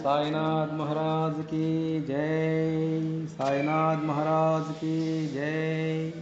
साईनाथ महाराज की जय। साईनाथ महाराज की जय।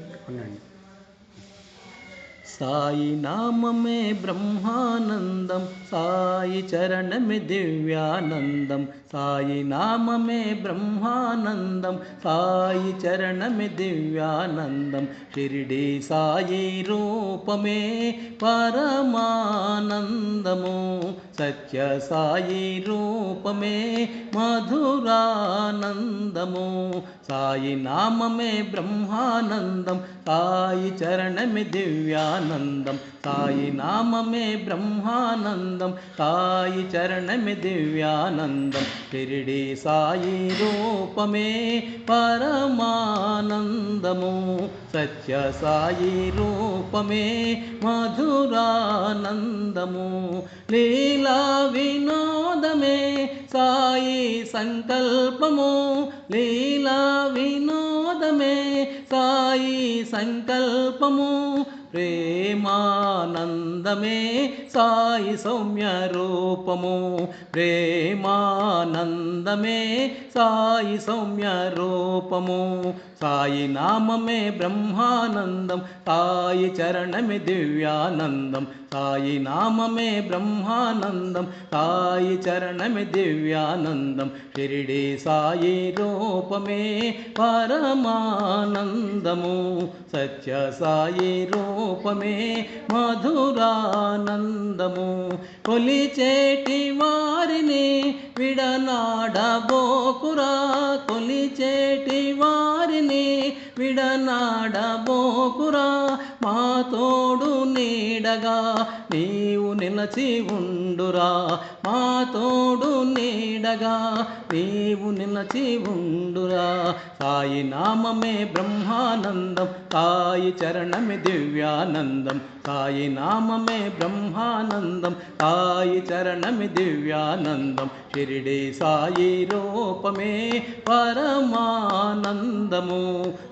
साई नाम में ब्रह्मानंदम, साई चरण में दिव्यानंदम। साई नाम में ब्रह्मानंदम, साई चरण में दिव्यानंदम। शिरडी साई रूप में परमानंदमो, सत्य साई रूप में मधुरानंदमो। साई नाम में ब्रह्मानंदम, साई चरण में दिव्यानंदम। साई नाम में ब्रह्मानंदम, साई चरण में दिव्यानंदम। शिरडी साई रूप में परमानंदमो, सत्य साई रूप में मधुरानंदमो। लीला विनोद में साई संकल्पमो, लीला विनोद में साई संकल्पमो। प्रेमानंदमे साई सौम्य रूपमो, प्रेमानंदमे साई सौम्य रूपमो। साई नाम में ब्रह्मानंदम, साई चरण में दिव्यानंदम। साई नाम में ब्रह्मानंदम, साई चरण में दिव्यानंदम। शिरडी साई रूप में परमानंदमो, सत्य साई रूप में मधुरानंदमो। కొలిచేటి వారిని విడనాడబోకురా, కొలిచేటి వారిని విడనాడబోకురా। మా తోడు నీడగా నీవు నిలచి ఉండురా, మా తోడు నీడగా నీవు నిలచి ఉండురా। సాయి నామమే బ్రహ్మానందం, సాయి చరణమే దివ్యానందం। సాయి నామమే బ్రహ్మానందం, సాయి చరణమే దివ్యానందం। షిరిడి సాయి రూపమే పరమానందము,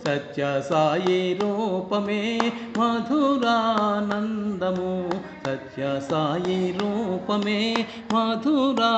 సత్య సాయి రూపమే మధురానందము। సత్య సాయి రూపమే మధురా